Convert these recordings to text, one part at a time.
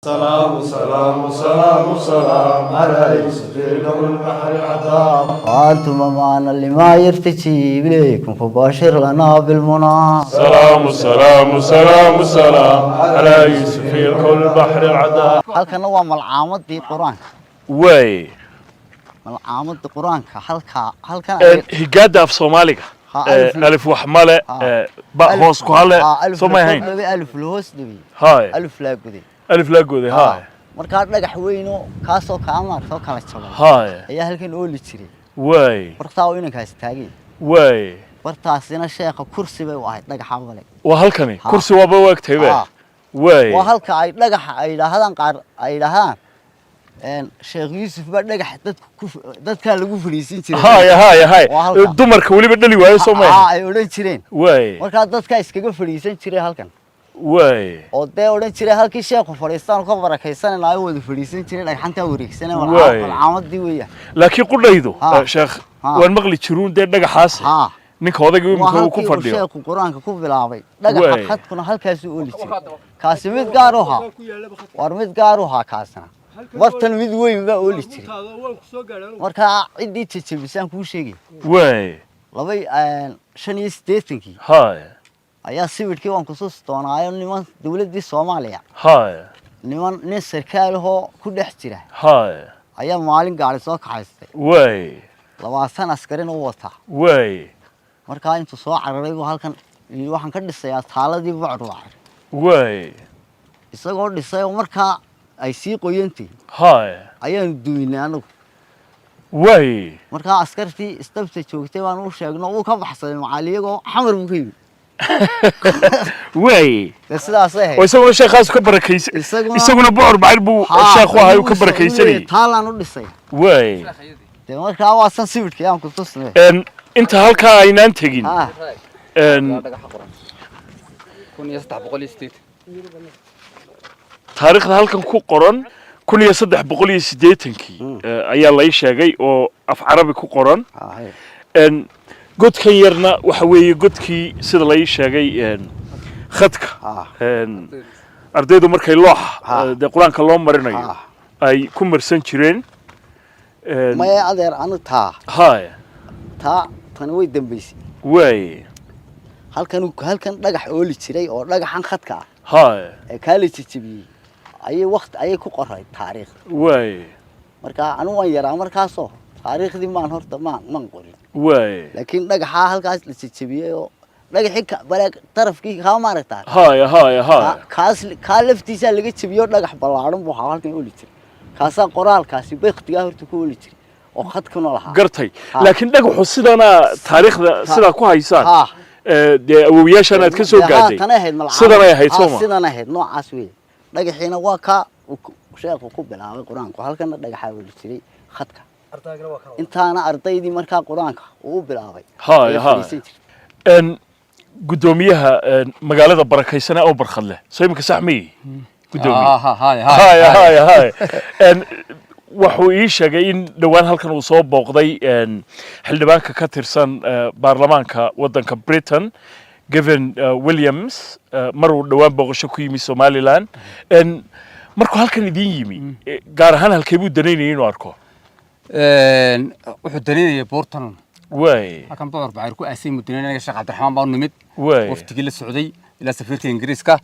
سلام سلام سلام سلام على يوسف قبل البحر العذاب وأنتم معنا لما يرتجي إليكم فباشر لنا بالمنى سلام سلام سلام سلام على يوسف قبل البحر العذاب halkan waa malcaamadii quraanka way malcaamadii quraanka halkan higaada af Soomaaliga alif wax male ba hoos ku hale Soomaaliyeyn alif hoos dhibi hay alif la guday hay marka dhagax weyn oo kaasoo kaamar soo kala jabay hay ayaa halkan oo li jiray way bartaa inankaas taagay way bartaasina sheekha kursi bay u ahayd dhagaxa bale waa halkani kursi waaba waagtay way waa halka ay dhagaxa ay yiraahdaan qaar ay yiraahdaan sheekh Yuusuf ba dhagax dadka lagu fariisin jiray hay dumarka waliba dhali waayo Soomaaliya ay oran jireen way marka dadka iskaga fariisan jiray halkan way oo day oran jiray halkii sheekhu fariistaan ka barakaysanayay wada fariisan jiray dhagxanta wareegsanay malcaamadii weeyaa laakiin qudhaydo sheekh waan maqli jiruun de dhagaxaas ninka odayga uu ku fadhiyo sheekhu quraanka ku bilaabay dhagaxa khadkuna halkaas uu oli jiray kaasi mid gaar u ahaa war mid gaar u ahaa kaasna bartan mid weyn ba oli jiray marka cidii jajabisaan ku sheegay way labay 85 hay ayaa sawirkii waan ku soo doonaayo niman dawladda Soomaaliya hay nin sarkaal oo ku dhex jira hay ayaa maalin gaari soo kaxaystay way 20 askarin oo wata way marka intuu soo cararay halkan waxaan ka dhisayaa taaladii bacruuc way isagoo dhisay marka ay sii qoyantay hay ayaan duuynaa anagu way marka askartii istabta joogtay waan u sheegno uu ka baxsaday macaliyagoo xamar buu ka yimid way sidaas ah isagoo sheekhaas ka barakaysan isaguna boor bacir buu sheekhu ahay ka barakaysanay taalan u dhisay way marka waa san sawirkii aan ku tusnay inta halka aynaan tagin taariikhda halkan ku qoran 1380kii ayaa la sheegay oo af carabi ku qoran godkan yarna waxa weeye godkii sida la sheegay khadka ardaydu markay loox quraanka loo marinayo ay ku marsan jireen ma adeer anu taa tan way dambeysay way halkan dhagax oo li jiray oo dhagaxan khadka hay kaali jijibiyay ayay ku qoray taariikh way marka anu waan yaraa markaasoo taariikhdii maan horta maan qorin way laakiin dhagaxa halkaas la jijibiyay oo dhagaxi balaag tarafkii ka maaragtaa kaas laftiisa laga jibiyo dhagax ballaaran buu halkan oo li jiray kaasa qoraalkaasi beeqtiga horta ku oo li jiray oo khadkuna lahaa gartay laakiin dhagaxu sidana taariikhda sida ku haysaan awowyaashan aad ka soo gaaday sidana ay ahayd Soomaa sidana ahayd noocaas weey dhagaxiina waa ka sheekhu ku bilaabay quraanka halkan dhagaxa wali jiray khadka intaana ardaydii marka quraanka uu bilaabay gudoomiyaha magaalada barakaysan oo barkhadle soo imka saxmay gudoomiyaha hay wuxuu ii sheegay in dhawaan halkan uu soo booqday xildhibaanka ka tirsan baarlamaanka wadanka Britain Gavin Williams maruu dhawaan booqasho ku yimi Somaliland markuu halkan idin yimi gaar ahaan halkee buu daneynayay inuu arko wuxuu daneynayay Portland way halkan boor bacir ku aasay mudanaynaya Sheekh Cabdiraxmaan baa nimid waftigii la socday ila safiirka Ingiriiska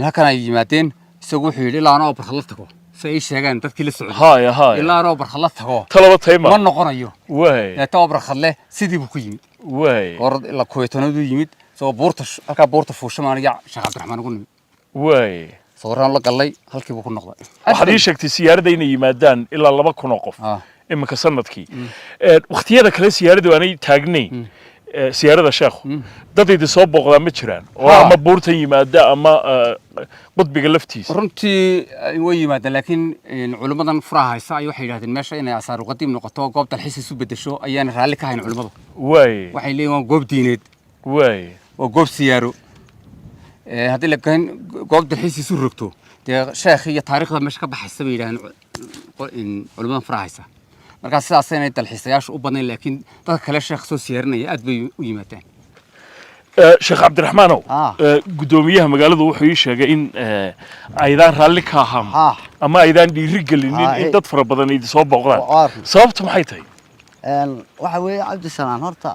halkan ay yimaadeen isagu wuxuu yiri ilaa anoo barxad la tago say sheegan dadkii la socday ilaa anoo barxad la tago talaba tayma ma noqonayo way taw barxad leh sidii buu ku yimid way orad ila kooytanadu yimid soo boorta halka boorta fuushamaaniga Sheekh Cabdiraxmaan ugu nimid way sawiraan la galay halkii buu ku noqday waxaad ii sheegtay siyaarada inay yimaadaan ilaa 2,000 oo qof imika sanadkii waqtiyada kale siyaaradu aanay taagnayn siyaarada sheekhu dadayda soo booqdaa ma jiraan oo ama buurtan yimaada ama qudbiga laftiisa runtii way yimaadaan laakiin culimadan furaha haysa ay waxay yiraahdeen meesha inay asaar qadiim noqoto goob dalxiis isu bedesho ayaan raali ka hayn culimadu way waxay leeyihiin goob diineed way oo goob siyaaro haddii la gayn goob dalxiis isu rogto dee sheekh iyo taariikhda meesha ka baxaysa bay yiraahdeen culimadan furaha haysa marka sidaas inay dalxiisayaashu u badnayn laakiin dadka kale sheekh soo siyaarinaya aad bay u yimaadaan sheekh cabdiraxmaanow gudoomiyaha magaaladu wuxuu ii sheegay in aydaan raalli ka ahaan ama aydaan dhiiri gelinin in dad fara badan idin soo booqdaan sababtu maxay tahay waxa weeye cabdisalaan horta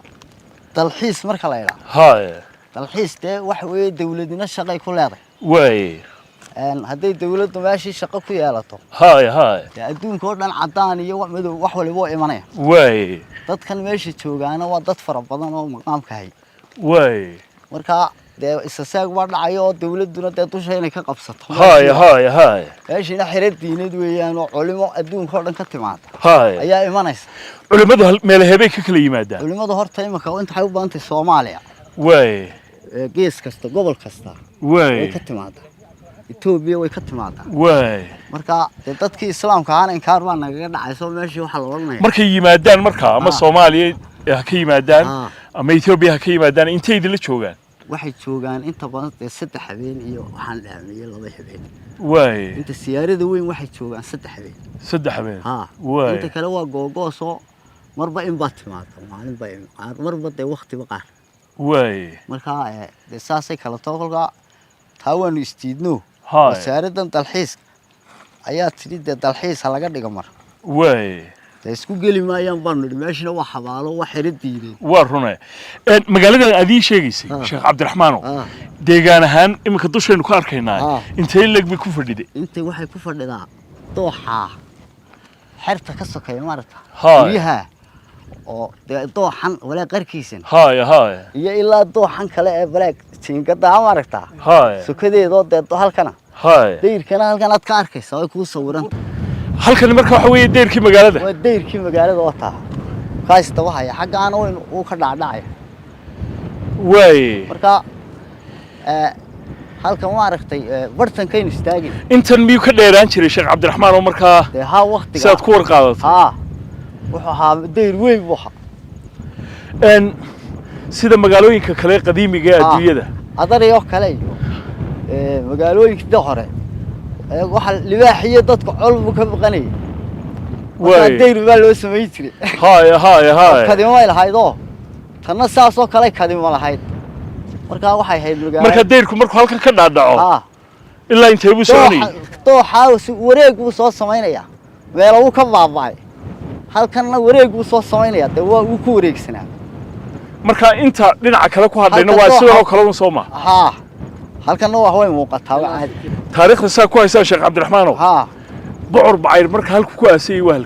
dalxiis marka la yidhaahdo haye dalxiis dee waxa weeye dawladina shaqay ku leedahay waaye hadday dawladdu meeshii shaqo ku yeelato haye dee adduunka oo dhan caddaan iyo wax madow wax waliba oo imanaya waaye dadkan meesha joogaana waa dad fara badan oo maqaamka hay waaye marka dee isasaag baa dhacayo oo dawladduna dee dusha inay ka qabsato haye meeshina xiro diinad weeyaan oo culimo adduunka oo dhan ka timaada haye ayaa imanaysa culimadu meelaheebay ka kala yimaadaan culimadu horta imika inta waxay u badan tahay Soomaaliya waaye gees kasta gobol kasta way ka timaada Itoobiya way ka timaada waaye marka dadkii islaamka ahaan inkaar baa nagaga dhacayso meeshii waxa la oranaya markay yimaadaan marka ama Soomaaliya ka yimaadaan ama Itoobiya ka yimaadaan intay idin la joogaan waxay joogaan inta badan 3 habeen iyo waxaan dhaamiyay 2 habeen waaye inta siyaarada weyn waxay joogaan 3 habeen 3 habeen waaye inta kale waa googooso marba in baad timaado maalin baa marba de waqti ba qaar waaye marka de saasay kala toqolka taawanu istiidno wasaaradan dalxiis ayaa tiri de dalxiis laga dhigo mar waaye isku geli maayaan baan meeshina waa xabaalo wax xiro diiday waa runay magaalada adii sheegaysay sheekh cabdiraxmaanow deegaan ahaan imika dushaynu ku arkaynaa intee lag bi ku fadhiday intee waxay ku fadhidaa dooxa xirta ka sokeeyo marata guryaha oo dooxan wala qarkiisan haye iyo ilaa dooxan kale ee balaag jiingada ama aragta sukadeedo halkana deyrkana halkan aad ka arkaysaa way ku sawiran halkan marka waxa weeye deyrkii magaalada waa deyrkii magaalada oo taa qaasta waxay xaqaan oo ka dhacay waaye marka halkan ma aragtay bartankayn istaagin intan miyuu ka dheeraan jiray sheekh cabdiraxmaan oo markaa waqtiga saad ku warqaadato wuxuu ahaa deyr weyn buu ahaa sida magaalooyinka kale qadiimiga ee adduunyada adariyo kale iyo magaalooyinka hore waxa libaaxiyo dadka colbu ka baqanay waa deyr baa loo sameeyay jiray haye kadimo ay lahaydoo tanna saasoo kale kadimo lahayd marka waxay hayd magaalo marka deyrku markuu halkan ka dhaadhaco ilaa intee buu soconay dooxa wareeg buu soo sameeynaya meel uu ka baabay halkanna wareeg uu soo sameeynaya de waa uu ku wareegsanaa marka inta dhinaca kale ku hadlayna waa sidoo kale soo ma halkanna wax way muuqataa caadi taariikhda saa ku haysaa sheekh cabdiraxmaanow bucur bacayr marka halku ku aasay waa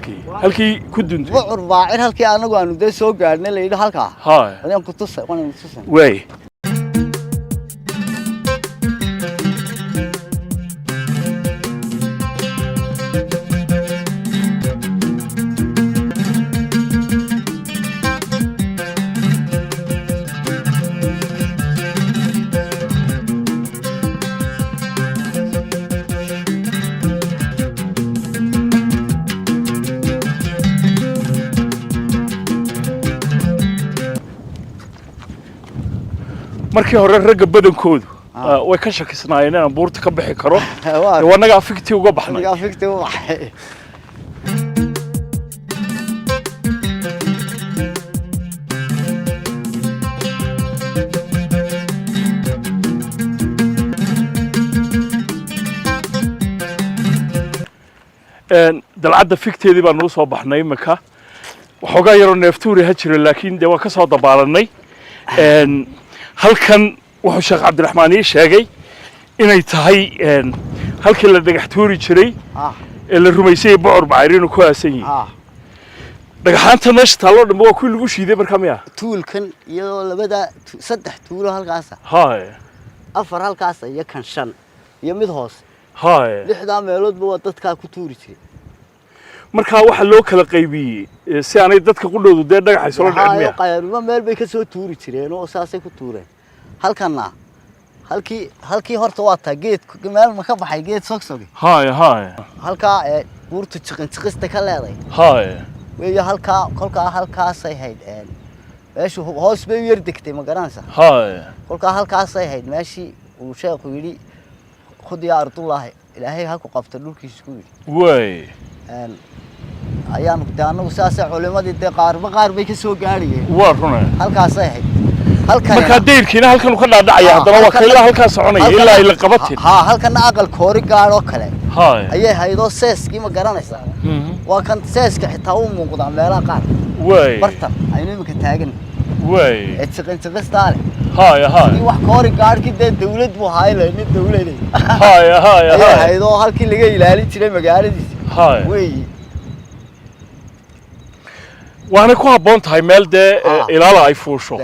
halkii ku duntay bucur bacayr halkii anagu aanu de soo gaarnay la yidhi halka adaan ku tusay way markii hore ragga badankoodu way ka shakisnaayeen inaan buurta ka bixi karo wanaga afikti uga baxnay dalcadda fikteedii baan noo soo baxnay imika waxoogaa yaroo neeftuuri ha jira laakiin dee waa ka soo dabaalanay halkan wuxuu sheekh cabdiraxmaan ii sheegay inay tahay halkii la dhagax tuuri jiray ee la rumaysay bucur bacayr inuu ku aasan yahay dhagaxaanta meesha taalloo dhanba waa kuwii lagu shiiday markaa miya tuulkan iyadoo labada 3 tuulo halkaasa afar halkaasa iyo kan 5 iyo mid hoos lixdaa meeloodba waa dadkaa ku tuuri jiray markaa waxa loo kala qaybiyey si aanay dadka qudhoodu dee dhagax isla dhicin qayruma meel bay ka soo tuuri jireen oo saasay ku tuureen halkana halkii horta waa taa geed meel ma ka baxay geed sogsog halka buurtu jiqista ka leeday weeyo halkaasay hayd meeshu hoos bay yar degtay ma garanaysa halkaasay hayd meeshii uu sheekhu yidhi خذ يا أرض الله إلهي هاكو قفت لك يسكوي واي أيام كتانو ساسة علماء دي قارب بيكسو قاري وارنا هالكاسة هي marka deyrkiina halkan uu ka dhaadhacaya haddana waa kayla halkaas soconaya ilaa ay la qabatin halkan aqal koori gaar oo kale ayay haydo seeskii ma garanaysaa waa kan seeska xitaa uu muuqdaa meelaha qaar bartan aynu imika taagan اتشقستالي هاي wax koori gaarkii de dawlad buu haayay mid dawladeed هاي haydo halkii laga ilaalin jiray magaaladiisa way waana ku haboon tahay meel de ilaala ay fuusho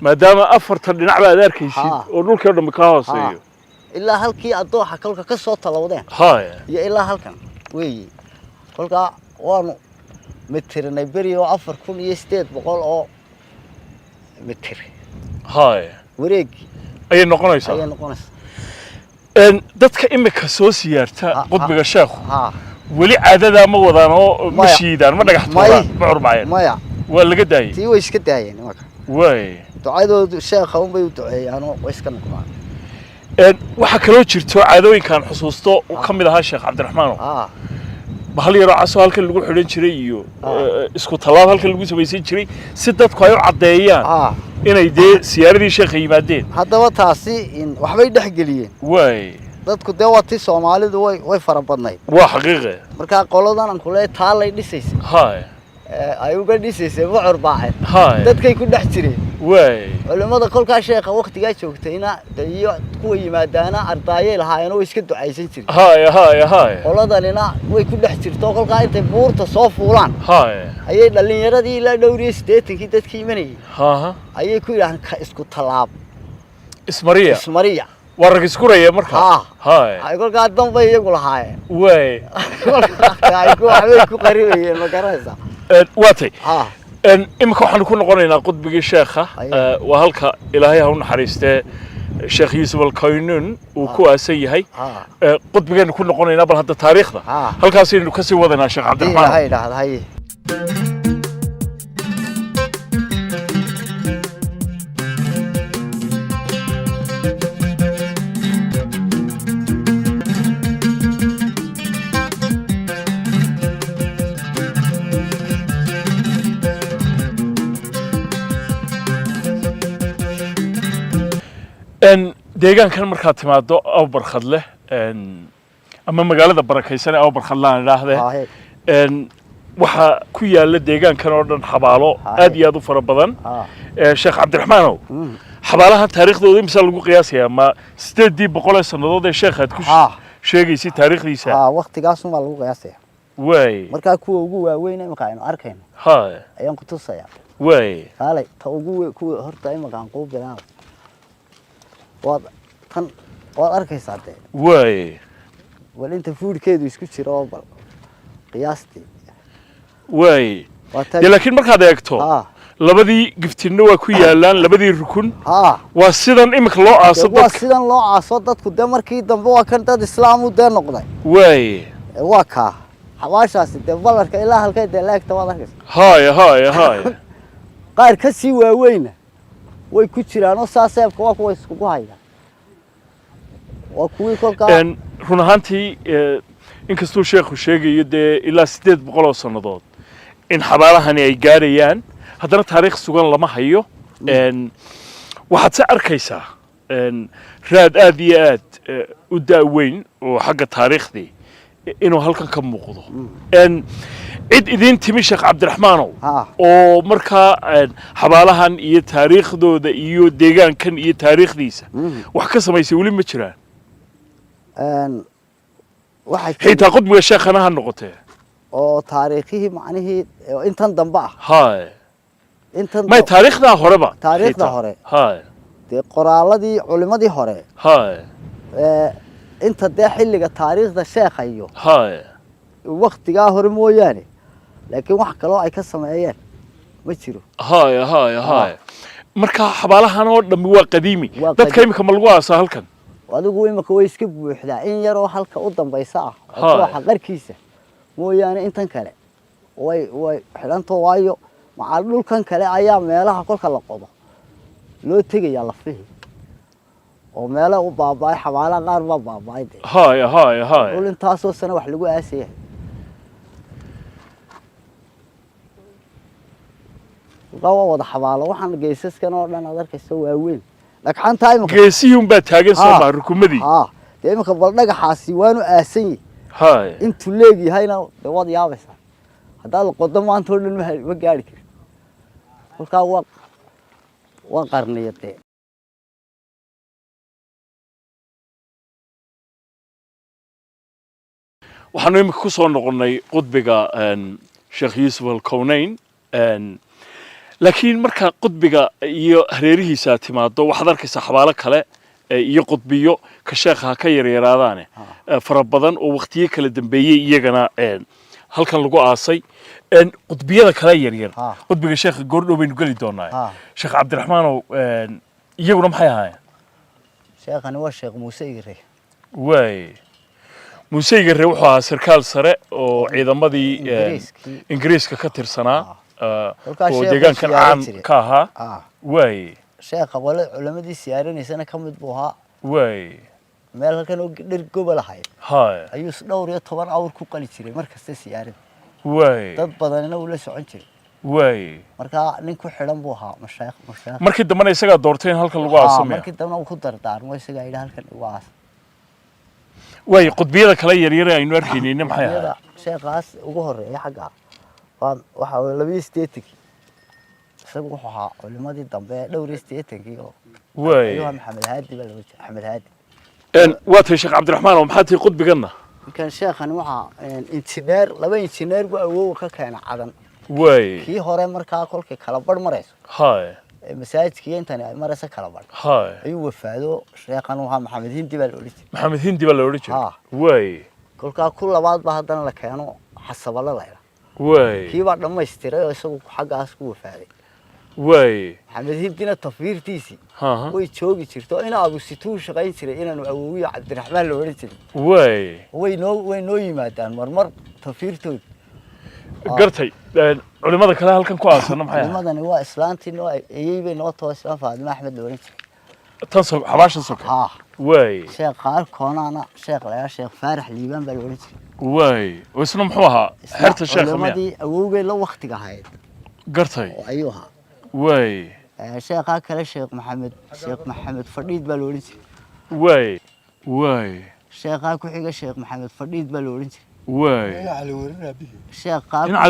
maadaama afarta dhinac baad arkaysid oo dhulka dhamma ka hooseeyo ilaa halkii adooxa kalka ka soo talawdeen iyo ilaa halkan way kolka waanu metirnay bariyo 4800 oo متر هاي وريق أي نقنيسا dadka imika soo siyaarta qudbiga sheekhu wali caadada ma wadano mashiidan ma dhagaxtooda ma urbaayeen maya waa laga daayay tii way iska daayeen marka way ducadoodu sheekha un bay u duceeyaan oo iska noqdaan waxa kale oo jirto caadooyinkan xusuusto kamid ahaa sheekh Cabdiraxmaan bahal yaro caso halkan lagu xidhan jiray iyo isku talaab halkan lagu sameeyay jiray si dadku ay u cadeeyaan inay de siyaaradii sheekha yimaadeen haddaba taasi in waxbay dhaxgeliyeen way dadku de waati Soomaalidu way farabadnay waa xaqiiqe marka qoladan aan kulay taalay dhisaysay ay uga dhisaysay wuxur baacay dadkay ku dhex jireen way culimada kolka sheekha waqtiga joogtayna iyo kuwa yimaadaana ardaayay lahaayeen oo iska ducaysan jireen qoladanina way ku dhex jirto kolka intay buurta soo fuulaan ayay dhalinyaradii la dhowriyay 80kii dadkii imanayay ayay ku yiraahdeen ka isku talaab ismariya warag isku reeyay marka ay kolka danba iyagu lahaayeen way ay ku waxbay ku qaribayeen ma garanaysaa waatay imika waxaan ku noqonaynaa qudbigii sheekha waa halka ilaahay ha u naxariistee sheekh Yuusuf al-Kaynun uu ku aasan yahay qudbigeena ku noqonaynaa bal hadda taariikhda halkaas inuu ka sii wadanaa sheekh Cabdiraxmaan hay dhahday deegaankan marka timaado aw barxad leh ama magaalada barakaysan aw barxad laan ilaahdee waxa ku yaala deegaankan oo dhan xabaalo aad iyo aad u fara badan sheekh Cabdiraxmaan xabaalahan taariikhdooda imisa lagu qiyaasayaa ma 800 sanadood ee sheekhaad ku sheegaysay taariikhdiisa waqtigaas ma lagu qiyaasayaa way marka kuwa ugu waaweyn imika aynu arkayno ayaan ku tusayaa way kaalay ta ugu kuwa horta imika aan qoob bilaab tan waad arkaysaa de way wal inta foodkeedu isku jiro bal qiyaastii way laakiin markaad eegto labadii giftinna waa ku yaalaan labadii rukun waa sidan imika loo aaso dadka waa sidan loo aaso dadku de markii dambe waa kan dad islaam u de noqday way waa ka xawaashaasi de balarka ilaa halkay de laagta waad arkaysaa hay qaar ka sii waaweyna way ku jiraan oo saaseebka waa kuwa isku hayaan waa kuwii kolka run ahaantii inkastoo sheekhu sheegayo dee ilaa 800 sanadood in xabaalahani ay gaarayaan haddana taariikh sugan lama hayo waxaad se arkaysaa raad aad iyo aad u daaweyn oo xagga taariikhdii inuu halkan ka muuqdo cid idin timi sheekh Cabdiraxmaan oo markaa xabaalahan iyo taariikhdooda iyo deegaankan iyo taariikhdiisa wax ka samaysay wali ma jiraan waxay xitaa qudbiga sheekhana ha noqotee oo taariikhii macnihii intan dambe intan ma taariikhda horeba taariikhda hore de qoraaladii culimadii hore inta de xilliga taariikhda sheekha iyo waqtiga hore mooyaane laakiin wax kale oo ay ka sameeyeen ma jiro marka xabaalahan oo dhammi waa qadiimi dadka imika ma lagu aasaa halkan adigu imika way iska buuxdaa in yar oo halka u dambaysa waxa qarkiisa mooyaane intan kale way xidhanto waayo macal dhulkan kale ayaa meelaha kolka la qodo loo tegaya la fihi oo meelaha u baabay xabaalaha qaar ba baabay dhul intaasoo sana wax lagu aasay waa wada xabaalo waxaan geesaskan oo dhan aad arkayso waa weyn dhagxan tahay geesiyuun baa taagan soo baa rukumadii dee imika bal dhagaxaasi waanu aasan yahay intuu leegyahayna dee waad yaabaysaa haddaad qodo maanta oo dhan ma gaari karin kolkaa waa qarniyadee waxaanu imika ku soo noqonnay qudbiga sheekh yuusuf alkownayn laakiin marka qudbiga iyo hareerihiisa timaado waxaad arkaysaa xabaalo kale iyo qudbiyo ka sheekha ka yaryaraadaane fara badan oo waqtiyo kala dambeeyey iyagana halkan lagu aasay qudbiyada kale yaryar qudbiga sheekha goordhow baynu geli doonaa sheekh cabdiraxmaanow iyaguna maxay ahaayeen sheekhani waa sheekh muuse igare waay muuse igare wuxuu ahaa sarkaal sare oo ciidamadii ingiriiska ka tirsanaa oo deegaankan caan ka ahaa waay sheekha qole culamadii siyaaranaysana ka mid buu ahaa waay meel halkan oo dhir gobol ahayd ayuu dhowr iyo 10 awr ku qali jiray markasta siyaarada waay dad badanna uu la socon jiray waay marka nin ku xidhan buu ahaa mashaayikh markii dambana isaga doortay in halkan lagu aaso markii dambana uu ku dardaarmo isaga ay halkan ugu aas waay qudbiyada kale yaryar aynu arkaynayna maxay ahayd sheekhaas ugu horeeya xagga waxa uu 280 isagu wuxuu ahaa culimadii dambe dhowr 280 oo waay maxamed haadi baa lagu jiray maxamed haadi waa tay sheekh cabdiraxmaan oo maxaa tay qudbigana kan sheekhan waxa injineer laba injineer buu awoow ka keenay cadan waay kii hore markaa kolkii kala bar marayso masaajidkii intan ay maraysa kala bar ayuu wafaado sheekhan waxa maxamed hindi baa la oran jiray maxamed hindi baa la oran jiray waay kolkaa ku labaad baa haddana la keeno xasabala la waay kii baa dhammaystiray oo isagu xaggaas ku wafaaday waay maxamed hindina tafiirtiisii way joogi jirto ina abu situu shaqayn jiray inaanu awoowiyo cabdiraxmaan la oran jiray waay way noo yimaadaan marmar tafiirtood gartay culimada kale halkan ku aasana maxay culimadani waa islaantii noo ayay bay noo toosaan faadima axmed la oran jiray tan soo xabaasha soo waay sheekh qaar koonana sheekh la sheekh faarax liibaan baa la oran jiray waay isna muxuu ahaa xerta sheekh culimadii awoowgay la waqtiga ahayd gartay ayuu ahaa waay sheekha kale sheekh maxamed fadhiid baa la oran jiray waay waay sheekha ku xiga sheekh maxamed fadhiid baa la oran jiray waay cali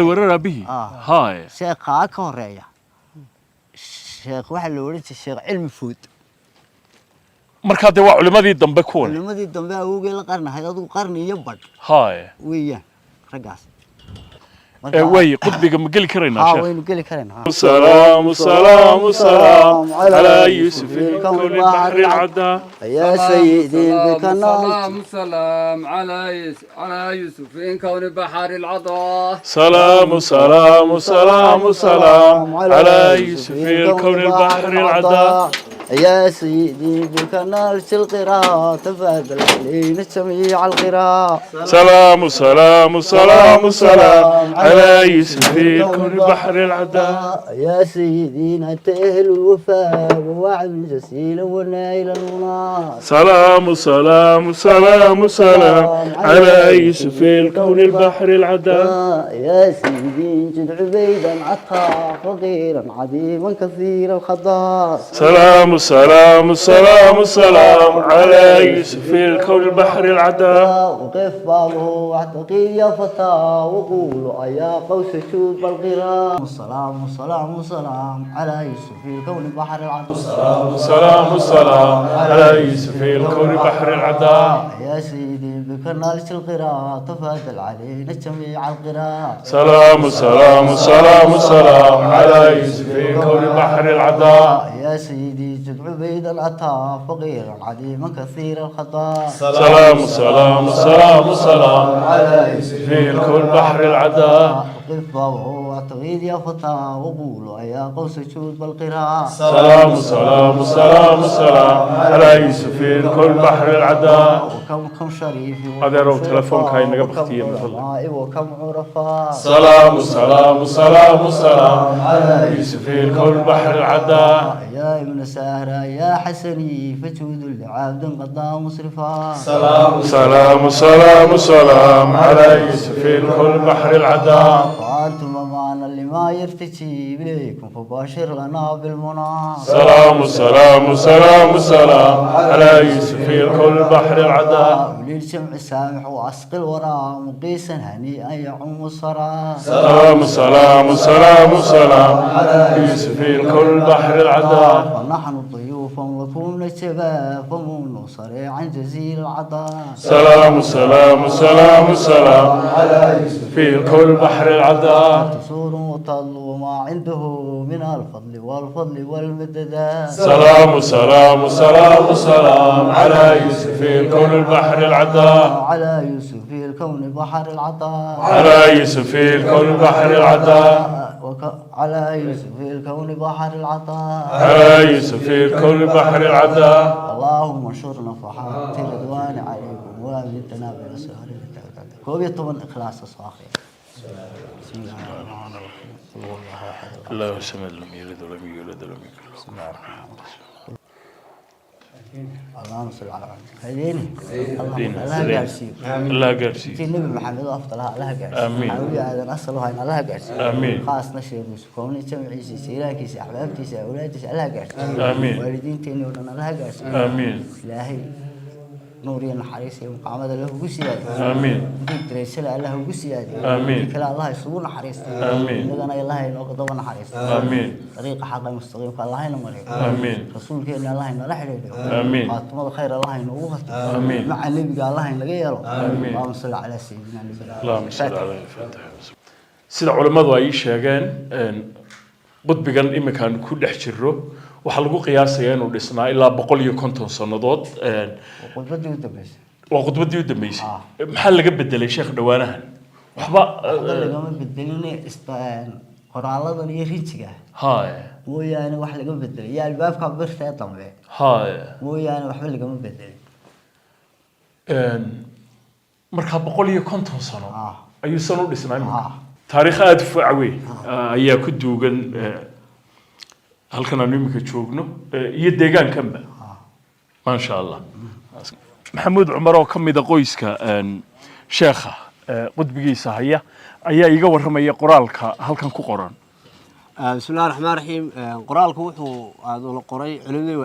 wareer abihi haay sheekha ka horeeya sheekh waxa la oran jiray sheekh cilmi food marka de waa culimadii dambe kuwan culimadii dambe awowgay la qarnahay adigu qarni iyo badh haay weeyaan ragaas way qudbiga ma geli karaynaa sheekh waynu geli karaynaa salaam salaam salaam ala yusuf al-kawn al-bahr al-adda ya sayyidi bika salaam ala yusuf al-kawn al-bahr al-adda salaam salaam salaam salaam ala yusuf al-kawn al-bahr al-adda يا سيدي بك نرش القراءة تفضل علينا جميع القراءة سلام سلام سلام سلام على يوسف الكون البحر العداء يا سيدي نتأهل الوفاء ووعد جسيلا ونائل المنى سلام سلام سلام سلام على يوسف الكون البحر العداء يا سيدي جد عبيدا عطاء فقيرا عظيما كثير الخضار سلام سلام سلام سلام على يوسف الكون البحر العداء وقف بابه واعتقد يا فتى وقولوا يا قوس شوب الغرام السلام السلام السلام على يوسف الكون البحر العداء سلام سلام على يوسف الكون البحر العداء يا سيدي بك نالش القراء تفضل علينا جميع القراء سلام سلام سلام سلام على يوسف الكون البحر العداء يا سيدي جد عبيدا أتى فقيرا عديما كثير الخطا سلام سلام سلام سلام على يوسف الكون البحر العداء وقف بابه واعتقد يا فتى وقولوا يا قوس شوب بالقراء سلام سلام سلام سلام على يوسف الكون البحر العداء وكم شريف هذا رو تلفونك هاي نقبختي وكم عرفاء سلام سلام سلام سلام على يوسف الكون البحر العداء يا ابن سهرة يا حسني فجود لعبد قضى مصرفا سلام سلام سلام سلام على يوسف الكون البحر العداء وأنتم معنا ما يرتجي إليكم فباشر لنا بالمنى سلام سلام سلام سلام على يوسف الكل بحر العدا وللجمع السامح وأسقي الورى مقيسا هنيئا يعم الصرى سلام سلام سلام سلام على يوسف الكل بحر العدا ونحن ضيوفا وكون الشباب فمن صريعا جزيل العطاء سلام سلام سلام سلام على يوسف الكل بحر العدا تسور وتطلو ما عنده من الفضل والفضل والمدد سلام سلام سلام سلام على يوسف الكون البحر العدا على يوسف الكون بحر العطاء على يوسف الكون بحر العدا على يوسف الكون بحر العطاء على يوسف الكون بحر العدا اللهم انشر نفحات الرضوان عليكم وامدنا بأسرار التوحيد كوبي طبعا إخلاص الصاخي بسم الله الرحمن الرحيم الله الصمد لم يلد ولم يولد ولم يكن له بسم الله الرحمن الرحيم اللهم صل على محمد هديني الله قارسي الله قارسي النبي محمد افضلها الله قارسي امين حبيبي هذا اصله هاي الله قارسي امين خاص نشر مسكون جمعيسي سيراكيسي احبابتيسي اولاديسي الله قارسي امين والدينتيني ودنا الله قارسي امين الهي نوري نحريسي ومقامد له قسياد امين انت رساله الله قسياد امين كلا الله يسوون نحريس امين اننا الله انو قدو نحريس امين طريق حق مستقيم فالله ينمر امين رسولك ان الله ينلا خيريدو امين فاطمه خير الله ينو وقت امين مع النبي الله ينلا يلو امين اللهم صل على سيدنا النبي اللهم صل على الفاتحه sida culimadu ay sheegeen qudbigan iminkaan ku dhex jiro waxa lagu qiyaasayaa inuu dhisnaa ilaa 150 sanadood qudbadii u dambeysay waa qudbadii u dambeysay maxaa laga bedelay sheekh dhawaanahan waxba lagama bedelin qoraaladan iyo rijiga haay mooyaane wax laga bedelay yaa albaabka birta dambe haay mooyaane waxba lagama bedelin marka 150 sano ayuu sano u dhisnaa taariikh aad u faaweey ayaa ku duugan halkan aanu imika joogno iyo deegaankanba ma sha Allah maxamuud cumar oo kamid ah qoyska sheekha qudbigiisa haya ayaa iga waramaya qoraalka halkan ku qoran bismillaahir rahmaanir rahiim qoraalku wuxuu aad u qoray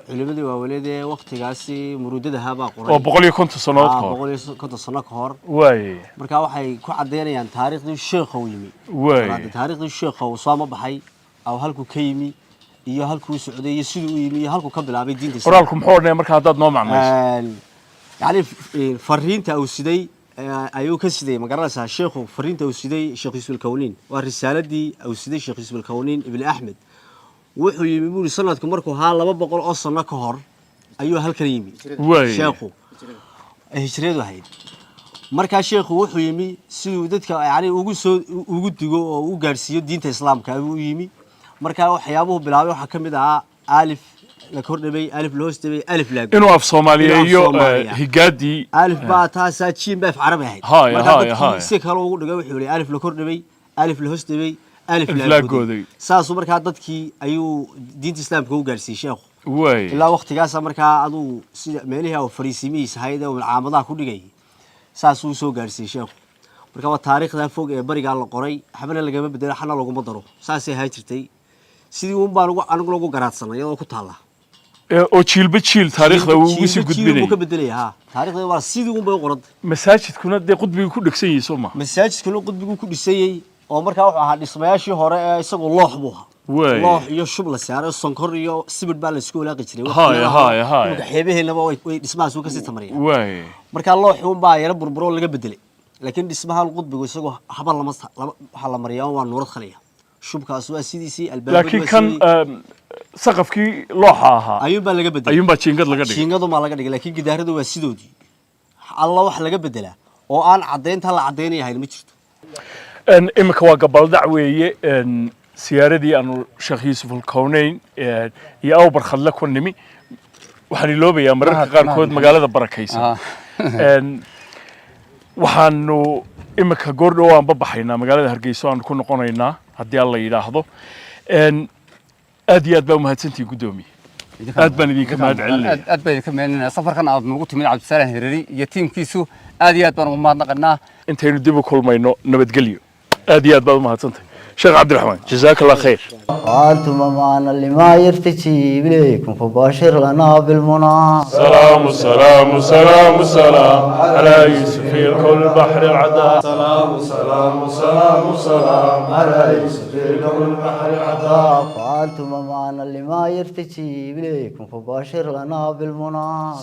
culimadii waaweynada waqtigaasi murudadaha baa qoray oo 150 sano ka hor 150 sano ka hor way marka waxay ku cadeynayaan taariikhdii sheekha uu yimi way taariikhdii sheekha uu soo baxay aw halku ka yimi iyo halku socday iyo sidoo uu yimi iyo halku ka bilaabay diinta qoraalku muxuu odhanay marka hadaad noo macnayso yani fariinta uu siday ayuu ka siday magaranaysaa sheekhu fariinta uu siday sheekh Yuusuf al-Kawniin waa risaaladii uu siday sheekh Yuusuf al-Kawniin ibn Ahmed wuxuu yimi buu sanadku markuu haa 200 oo sano ka hor ayuu halkan yimi sheekhu hijradu ahayd marka sheekhu wuxuu yimi sidoo dadka yani ugu digo oo u gaarsiiyo diinta islaamka uu yimi marka waxyaabuhu bilaabay waxa kamid ah alif la kordhabay alif loo hoostabay alif laag inuu af Soomaaliyeeyo higaadi alif ba taasa jiin ba af Carabi ahayd marka si kale ugu dhigay wuxuu yiri alif la kordhabay alif la hoostabay alif laagooday saasoo marka dadkii ayuu diinta islaamka u gaarsiiyay sheekhu way ilaa waqtigaas marka aduu sida meelaha oo fariisiimihiisa hay'ada oo caamadaha ku dhigay saasuu soo gaarsiiyay sheekhu marka waa taariikhda fog ee bariga la qoray xabana laga bedelo xana lagu madaro saasay hay jirtay sidii uu baan anigu lagu garaadsanay oo ku taala oo jiilba jiil taariikhda uu ugu sii gudbinay ka bedelay ha taariikhda waa sidii uu bay qoran masaajidkuna de qudbiga ku dhigsan yahay Soomaa masaajidkuna qudbigu ku dhisayay oo marka wuxuu ahaa dhismayaashii hore ee isagoo loox buu ahaa loox iyo shub la saaray sonkor iyo sibir baa la isku walaaqi jiray haay xeebaheennaba way dhismahaas uu ka sii tamariyay way marka loox uu baa yara burburo laga bedelay laakiin dhismaha qudbigu isagoo haba lama waxa la mariyaa waa nuurad khaliya shubkaas waa sidiisii albaabada laakiin kan saqafkii looxa ahaa ayuu baa laga bedelay ayuu baa jiingad laga dhigay jiingadu ma laga dhigay laakiin gidaaradu waa sidoodii alla wax laga bedelaa oo aan cadeynta la cadeynayahay ma jirto imika waa gabaldac weeye siyaaradii aanu sheekh Yuusuf al-Kawniin iyo awbar khadla ku nimi waxaan iloobayaa mararka qaarkood magaalada barakaysan waxaanu imika goordhow aan baxaynaa magaalada Hargeysa aan ku noqonaynaa haddii alla yiraahdo aad iyo aad baa mahadsantii gudoomiye aad baan idinka mahad celinay aad baan idinka mahadcelinaa safarkan aad nagu timid Cabdisalaam Hirari iyo tiimkiisu aad iyo aad baan ugu mahadnaqnaa intaynu dib u kulmayno nabadgelyo aad iyo aad baad u mahadsantahay شيخ عبد الرحمن جزاك الله خير. وأنتم معنا لما يرتجي إليكم فباشر لنا بالمنى. سلام سلام سلام سلام على يوسف يركب البحر العذاب. سلام سلام سلام سلام على يوسف يركب البحر العذاب. وأنتم معنا لما يرتجي إليكم فباشر لنا بالمنى.